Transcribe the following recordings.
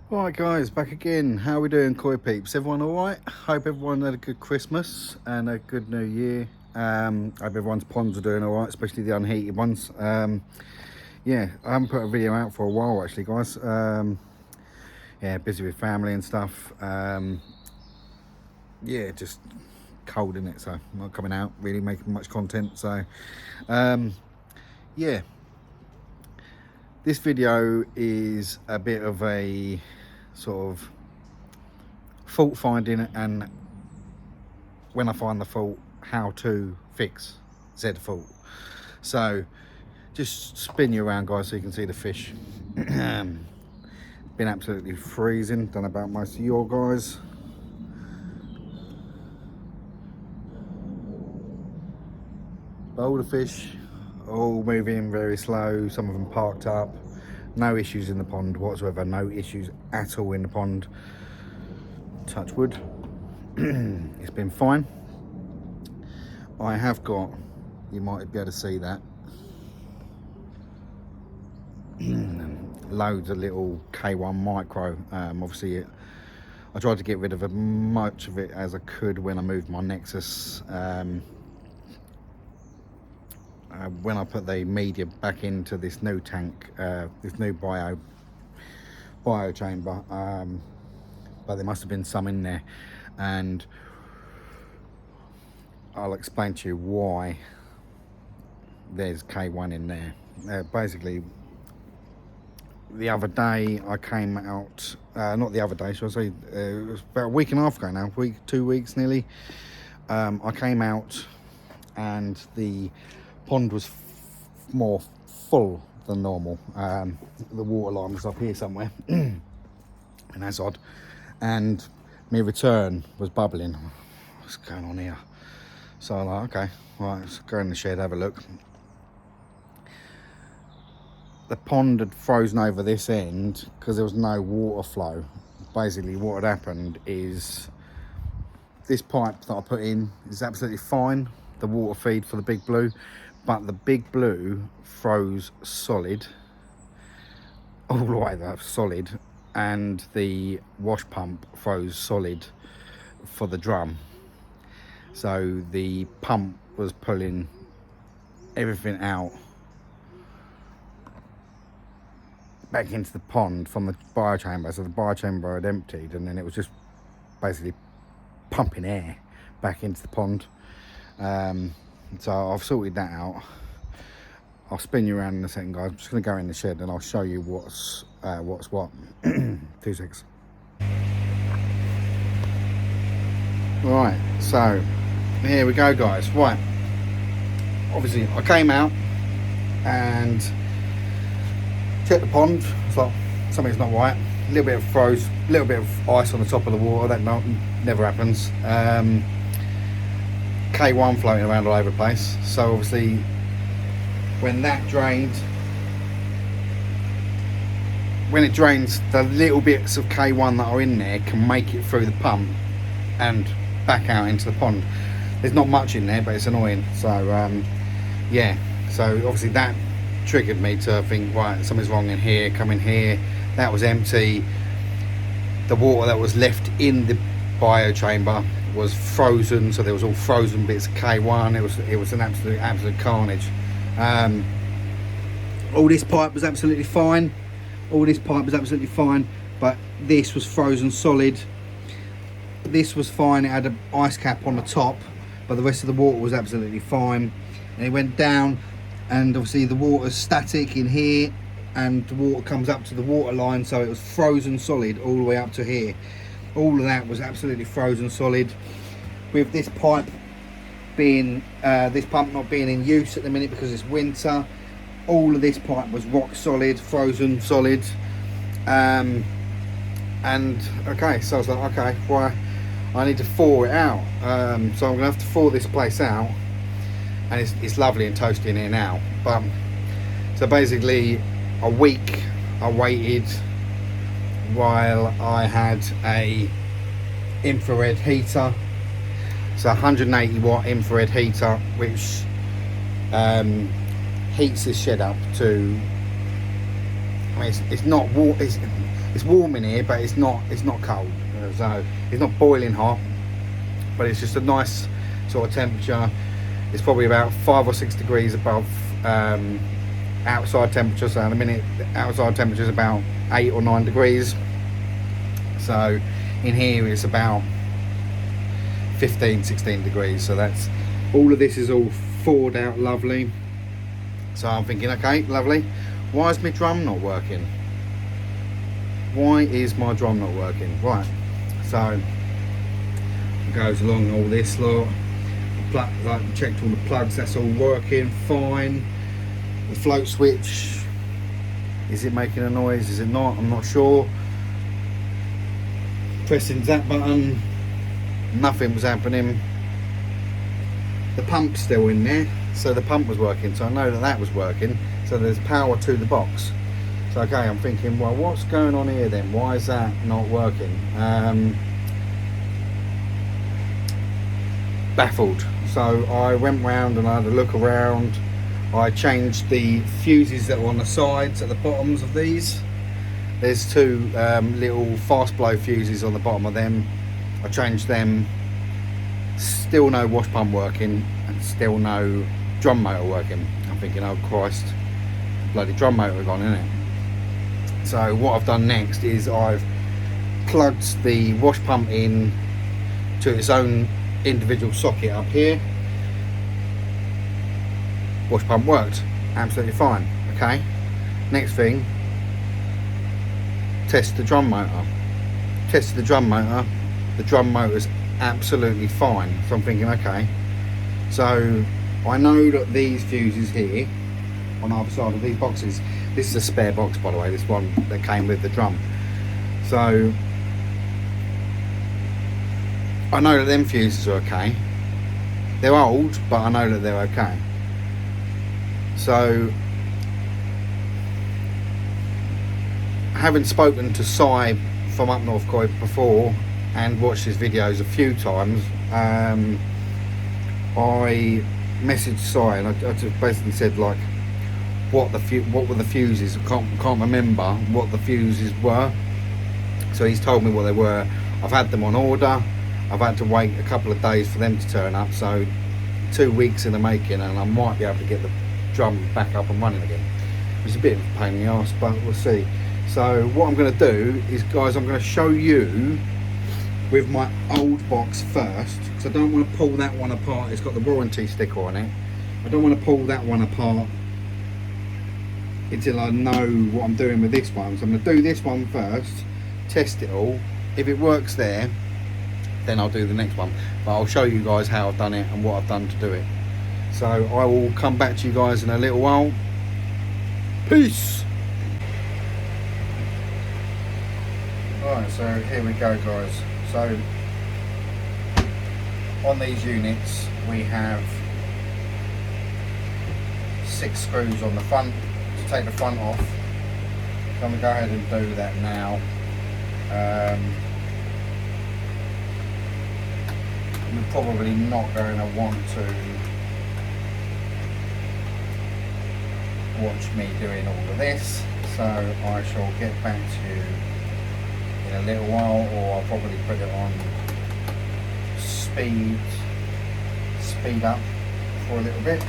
Right guys, back again. How are we doing, koi peeps? Everyone alright? Hope everyone had a good Christmas and a good new year. Hope everyone's ponds are doing alright, especially the unheated ones. Yeah, I haven't put a video out for a while actually, guys. Yeah, busy with family and stuff. Yeah, just cold in it, so I'm not coming out really making much content. So yeah, this video is a bit of a sort of fault finding, and when I find the fault, how to fix said fault. So just spin you around, guys, so you can see the fish. Been absolutely freezing. Don't know about most of your guys. But all the fish all moving very slow, some of them parked up. No issues in the pond whatsoever, no issues at all in the pond. Touch wood. It's been fine. I have got, you might be able to see that, loads of little K1 micro. Obviously I tried to get rid of as much of it as I could when I moved my Nexus. When I put the media back into this new tank, this new bio chamber, but there must have been some in there, and I'll explain to you why there's K1 in there. Basically, the other day I came out, not the other day, should I say, it was about a week and a half ago now, 2 weeks nearly. I came out and the pond was more full than normal. The water line was up here somewhere, and that's odd. And my return was bubbling. What's going on here? So I'm like, okay, right, let's go in the shed, have a look. The pond had frozen over this end because there was no water flow. Basically what had happened is this pipe that I put in is absolutely fine, the water feed for the Big Blue, but the Big Blue froze solid, all the way there, solid, and the wash pump froze solid for the drum. So the pump was pulling everything out back into the pond from the biochamber. So the biochamber had emptied, and then it was just basically pumping air back into the pond. So I've sorted that out. I'll spin you around in a second, guys. I'm just going to go in the shed and I'll show you what's what. 2 seconds. Right, so here we go, guys. Right, obviously I came out and checked the pond. It's like something's not right. A little bit of froze, a little bit of ice on the top of the water. That never happens. K1 floating around all over the place. So obviously when that drained, when it drains, the little bits of K1 that are in there can make it through the pump and back out into the pond. There's not much in there, but it's annoying. So yeah, so obviously that triggered me to think, right, something's wrong in here, come in here. That was empty. The water that was left in the bio chamber was frozen, so there was all frozen bits of K1. It was an absolute carnage. All this pipe was absolutely fine. But this was frozen solid. This was fine. It had an ice cap on the top, but the rest of the water was absolutely fine. And it went down, and obviously the water's static in here, and the water comes up to the water line, so it was frozen solid all the way up to here. All of that was absolutely frozen solid. With this pipe being, this pump not being in use at the minute because it's winter, all of this pipe was rock solid, frozen solid. And okay, so I was like, okay, well, I need to thaw it out. So I'm gonna have to thaw this place out, and it's lovely and toasty in here now. But so basically a week I waited while I had a infrared heater. So 180 watt infrared heater, which heats this shed up to I mean, it's not warm. It's warm in here, but it's not cold. So it's not boiling hot, but it's just a nice sort of temperature. It's probably about 5 or 6 degrees above outside temperature. So in a minute, the outside temperature is about 8 or 9 degrees. So in here it's about 15-16 degrees. So that's all of this is all thawed out lovely. So I'm thinking, okay, lovely. Why is my drum not working? Why is my drum not working? Right, so it goes along all this lot. Like checked all the plugs, that's all working fine. The float switch, is it making a noise? Is it not? I'm not sure. Pressing that button, nothing was happening. The pump's still in there, so the pump was working, so I know that that was working. So there's power to the box. So okay, I'm thinking, well, what's going on here then? Why is that not working? Baffled. So I went round and I had a look around. I changed the fuses that were on the sides at the bottoms of these. There's two little fast blow fuses on the bottom of them. I changed them. Still no wash pump working, and still no drum motor working. I'm thinking, oh Christ, bloody drum motor gone, isn't it? So what I've done next is I've plugged the wash pump in to its own individual socket up here. Wash pump worked absolutely fine. Okay, next thing, test the drum motor. Tested the drum motor. The drum motor's absolutely fine. So I'm thinking, okay, so I know that these fuses here on either side of these boxes, this is a spare box by the way, this one that came with the drum, so I know that them fuses are okay. They're old, but I know that they're okay. So having spoken to Si from up North Coy before and watched his videos a few times, I messaged Si and I just basically said, like, what were the fuses? I can't remember what the fuses were. So he's told me what they were. I've had them on order. I've had to wait a couple of days for them to turn up, so 2 weeks in the making, and I might be able to get the drum back up and running again. It's a bit of a pain in the arse, but we'll see. So what I'm going to do is, guys, I'm going to show you with my old box first, because I don't want to pull that one apart. It's got the warranty sticker on it. I don't want to pull that one apart until I know what I'm doing with this one. So I'm going to do this one first, test it all. If it works there, then I'll do the next one, but I'll show you guys how I've done it and what I've done to do it. So I will come back to you guys in a little while. Peace. Right, so here we go, guys. So on these units we have 6 screws on the front to take the front off. So I'm going to go ahead and do that now. You're probably not going to want to watch me doing all of this, so I shall get back to you in a little while, or I'll probably put it on speed up for a little bit.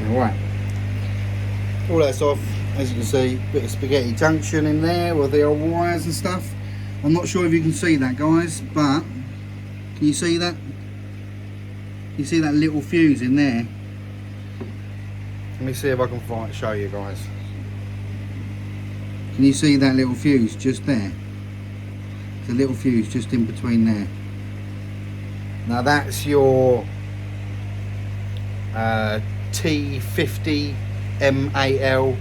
Right, all that's off. As you can see, bit of spaghetti junction in there with the old wires and stuff. I'm not sure if you can see that, guys, but can you see that? You see that little fuse in there? Let me see if I can show you guys. Can you see that little fuse just there? There's a little fuse just in between there. Now that's your T50 MAL.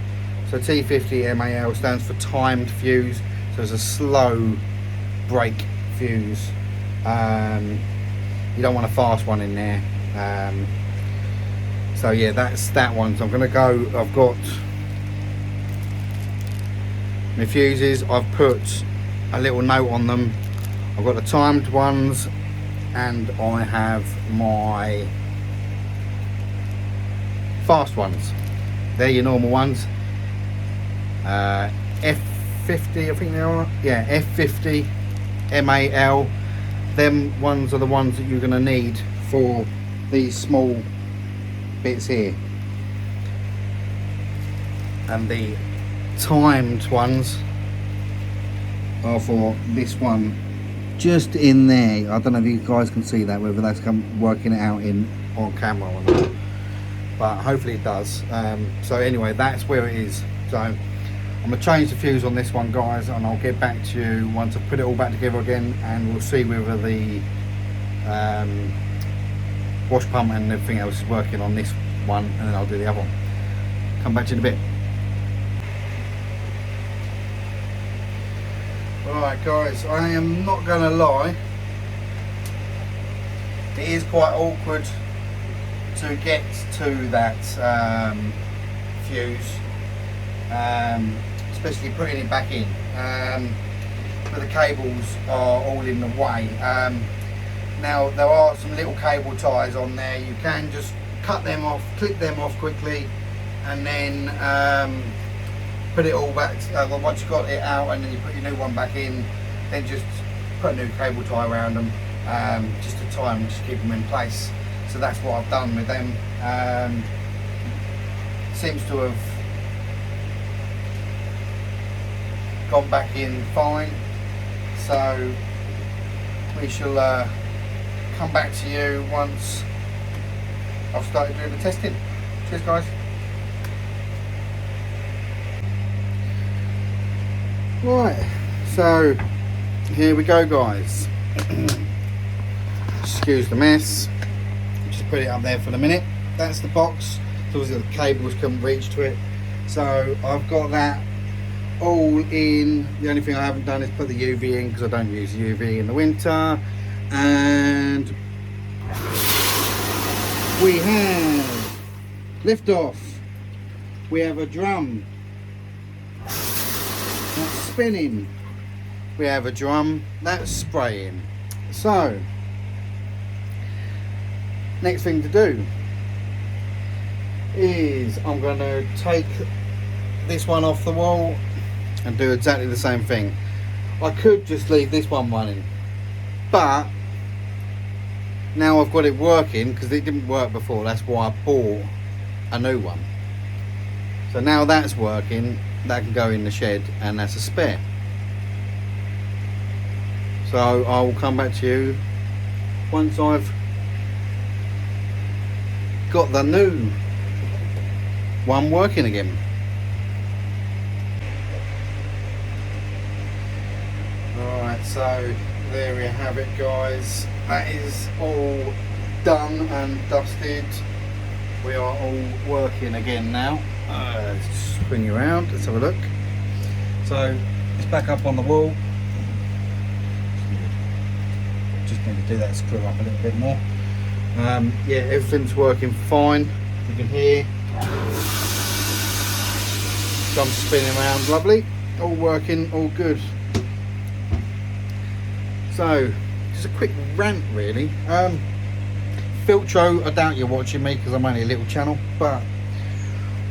So T50 MAL stands for timed fuse. So it's a slow break fuse. You don't want a fast one in there. So yeah, that's that one. So I'm gonna go, I've got my fuses, I've put a little note on them. I've got the timed ones and I have my fast ones. They're your normal ones. F50 I think they are. Yeah, F50 MAL. Them ones are the ones that you're going to need for these small bits here. And the timed ones are for this one just in there. I don't know if you guys can see that, whether that's working it out on camera or not, but hopefully it does. So anyway, that's where it is. So I'm going to change the fuse on this one, guys, and I'll get back to you once I put it all back together again, and we'll see whether the wash pump and everything else is working on this one, and then I'll do the other one. Come back to you in a bit. Right guys, I am not going to lie, it is quite awkward to get to that fuse, especially putting it back in, but the cables are all in the way. Now there are some little cable ties on there. You can just cut them off, clip them off quickly, and then put it all back. Once you've got it out and then you put your new one back in, then just put a new cable tie around them, just to tie them, just keep them in place. So that's what I've done with them. Seems to have gone back in fine, so we shall come back to you once I've started doing the testing. Cheers guys. Right, so here we go guys. Excuse the mess, just put it up there for the minute. That's the box, so the cables couldn't reach to it, so I've got that all in. The only thing I haven't done is put the UV in, because I don't use UV in the winter. And we have liftoff. We have a drum that's spinning. We have a drum that's spraying. So next thing to do is I'm going to take this one off the wall and do exactly the same thing. I could just leave this one running, but now I've got it working, because it didn't work before. That's why I bought a new one. So now that's working, that can go in the shed, and that's a spare. So I will come back to you once I've got the new one working again. Alright, so there we have it guys. That is all done and dusted. We are all working again now. Let's swing you around, let's have a look. So it's back up on the wall. Just need to do that screw up a little bit more. Yeah, everything's working fine. You can hear some spinning around, lovely. All working, all good. So just a quick rant really. FILTREAU, I doubt you're watching me because I'm only a little channel, but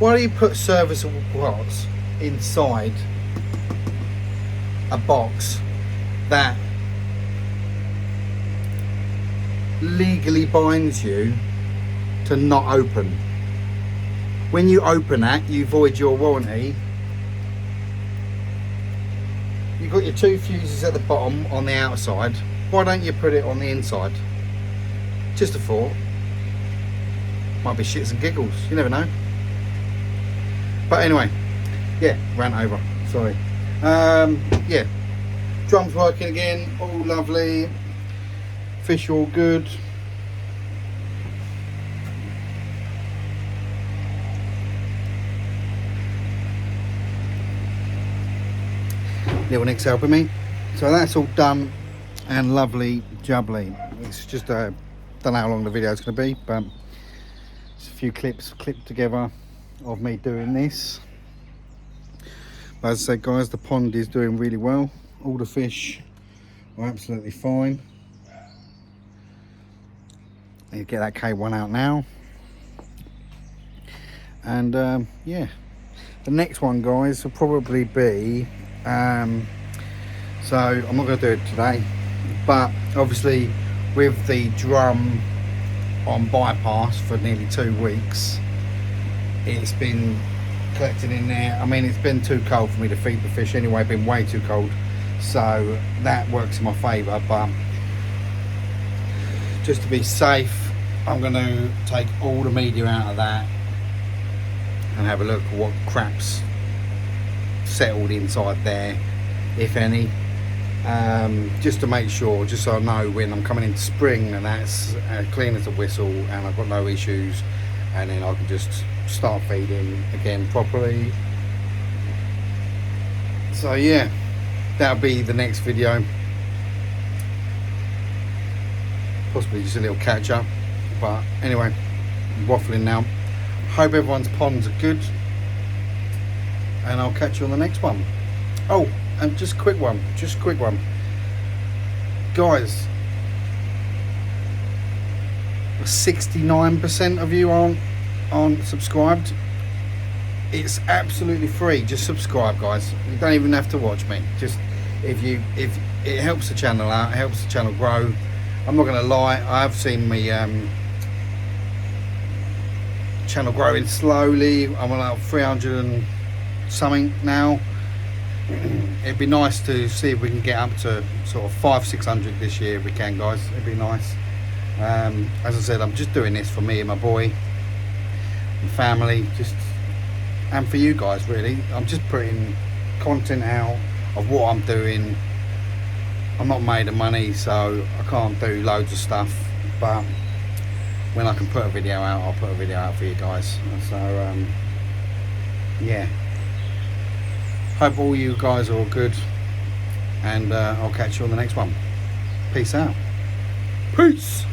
why do you put serviceable parts inside a box that legally binds you to not open? When you open that, you void your warranty. You've got your two fuses at the bottom on the outside. Why don't you put it on the inside? Just a thought. Might be shits and giggles, you never know. But anyway, yeah, rant over, sorry. Yeah, drum's working again, all lovely, fish all good. Little Nick's helping me, so that's all done and lovely jubbly. It's just don't know how long the video is going to be, but it's a few clips clipped together of me doing this. But as I said, guys, the pond is doing really well. All the fish are absolutely fine. You get that K1 out now, and yeah, the next one, guys, will probably be so I'm not going to do it today, but obviously with the drum on bypass for nearly 2 weeks, it's been collecting in there. I mean, it's been too cold for me to feed the fish anyway, been way too cold, so that works in my favour. But just to be safe, I'm going to take all the media out of that and have a look at what crap's settled inside there, if any, just to make sure, just so I know when I'm coming into spring and that's clean as a whistle and I've got no issues, and then I can just start feeding again properly. So yeah, that'll be the next video, possibly just a little catch up. But anyway, I'm waffling now. Hope everyone's ponds are good, and I'll catch you on the next one. Oh, and just a quick one, guys, 69% of you aren't subscribed. It's absolutely free. Just subscribe, guys. You don't even have to watch me. Just if it helps the channel out, it helps the channel grow. I'm not gonna lie, I've seen me channel growing slowly. I'm on like 300 and something now. It'd be nice to see if we can get up to sort of 500-600 this year if we can, guys. It'd be nice. As I said, I'm just doing this for me and my boy and family, and for you guys, really. I'm just putting content out of what I'm doing. I'm not made of money, so I can't do loads of stuff, but when I can put a video out, I'll put a video out for you guys. So yeah, hope all you guys are all good, and I'll catch you on the next one. Peace out. Peace.